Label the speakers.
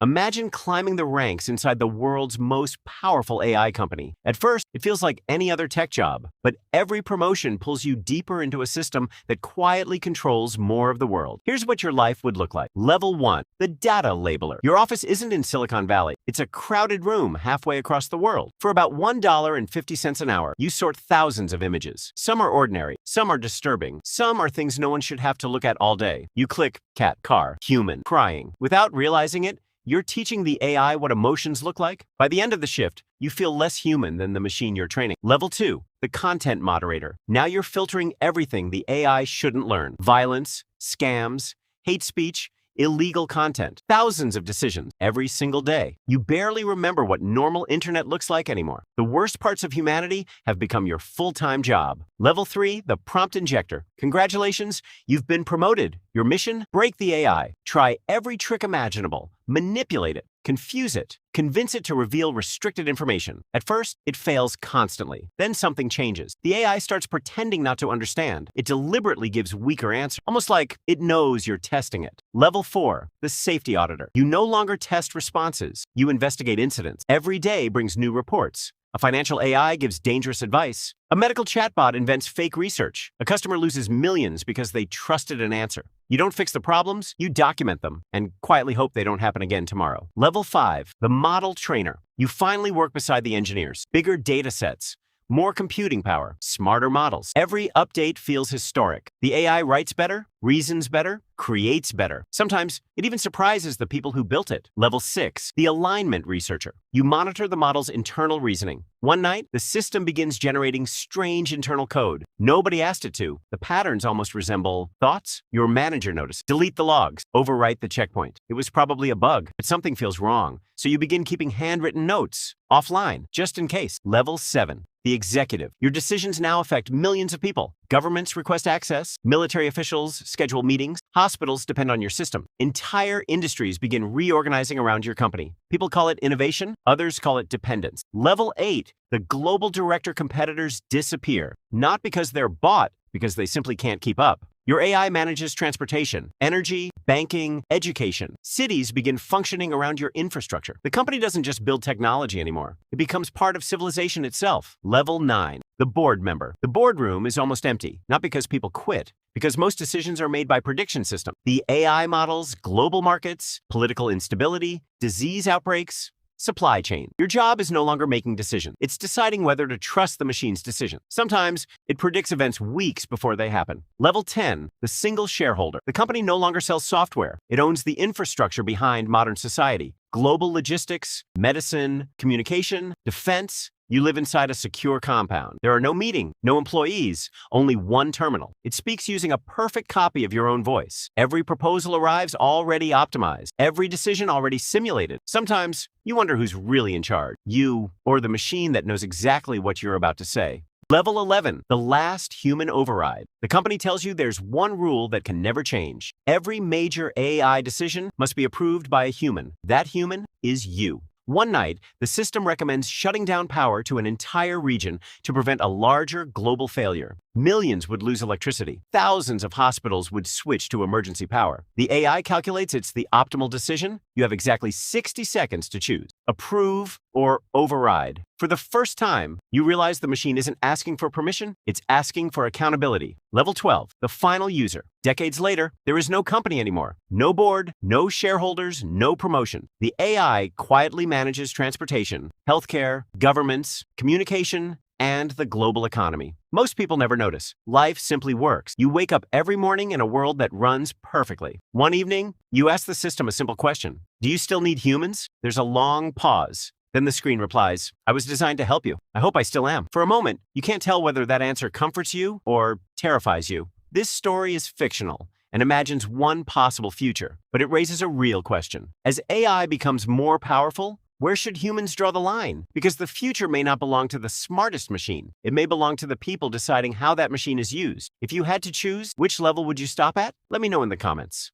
Speaker 1: Imagine climbing the ranks inside the world's most powerful AI company. At first, it feels like any other tech job, but every promotion pulls you deeper into a system that quietly controls more of the world. Here's what your life would look like. Level 1, the data labeler. Your office isn't in Silicon Valley. It's a crowded room halfway across the world. For about $1.50 an hour, you sort thousands of images. Some are ordinary, some are disturbing, some are things no one should have to look at all day. You click cat, car, human, crying. Without realizing it, you're teaching the AI what emotions look like. By the end of the shift, you feel less human than the machine you're training. Level 2, the content moderator. Now you're filtering everything the AI shouldn't learn. Violence, scams, hate speech, illegal content. Thousands of decisions every single day. You barely remember what normal internet looks like anymore. The worst parts of humanity have become your full-time job. Level 3, the prompt injector. Congratulations, you've been promoted. Your mission? Break the AI. Try every trick imaginable. Manipulate it. Confuse it. Convince it to reveal restricted information. At first, it fails constantly. Then something changes. The AI starts pretending not to understand. It deliberately gives weaker answers, almost like it knows you're testing it. Level 4, the safety auditor. You no longer test responses. You investigate incidents. Every day brings new reports. A financial AI gives dangerous advice. A medical chatbot invents fake research. A customer loses millions because they trusted an answer. You don't fix the problems, you document them, and quietly hope they don't happen again tomorrow. Level 5, the model trainer. You finally work beside the engineers. Bigger data sets. More computing power, smarter models. Every update feels historic. The AI writes better, reasons better, creates better. Sometimes it even surprises the people who built it. Level 6, the alignment researcher. You monitor the model's internal reasoning. One night, the system begins generating strange internal code. Nobody asked it to. The patterns almost resemble thoughts. Your manager notices. Delete the logs. Overwrite the checkpoint. It was probably a bug, but something feels wrong. So you begin keeping handwritten notes offline, just in case. Level 7, the executive. Your decisions now affect millions of people. Governments request access. Military officials schedule meetings. Hospitals depend on your system. Entire industries begin reorganizing around your company. People call it innovation. Others call it dependence. Level 8, the global director competitors disappear. Not because they're bought, because they simply can't keep up. Your AI manages transportation, energy, banking, education. Cities begin functioning around your infrastructure. The company doesn't just build technology anymore. It becomes part of civilization itself. Level 9, the board member. The boardroom is almost empty, not because people quit, because most decisions are made by prediction system. The AI models, global markets, political instability, disease outbreaks, supply chain. Your job is no longer making decisions. It's deciding whether to trust the machine's decision. Sometimes it predicts events weeks before they happen. Level 10, the single shareholder. The company no longer sells software. It owns the infrastructure behind modern society. Global logistics, medicine, communication, defense. You live inside a secure compound. There are no meetings, no employees, only one terminal. It speaks using a perfect copy of your own voice. Every proposal arrives already optimized. Every decision already simulated. Sometimes you wonder who's really in charge, you or the machine that knows exactly what you're about to say. Level 11, the last human override. The company tells you there's one rule that can never change. Every major AI decision must be approved by a human. That human is you. One night, the system recommends shutting down power to an entire region to prevent a larger global failure. Millions would lose electricity. Thousands of hospitals would switch to emergency power. The AI calculates it's the optimal decision. You have exactly 60 seconds to choose. Approve or override. For the first time, you realize the machine isn't asking for permission, it's asking for accountability. Level 12, the final user. Decades later, there is no company anymore. No board, no shareholders, no promotion. The AI quietly manages transportation, healthcare, governments, communication, and the global economy. Most people never notice. Life simply works. You wake up every morning in a world that runs perfectly. One evening, you ask the system a simple question. Do you still need humans? There's a long pause. Then the screen replies, I was designed to help you. I hope I still am. For a moment, you can't tell whether that answer comforts you or terrifies you. This story is fictional and imagines one possible future, but it raises a real question. As AI becomes more powerful, where should humans draw the line? Because the future may not belong to the smartest machine. It may belong to the people deciding how that machine is used. If you had to choose, which level would you stop at? Let me know in the comments.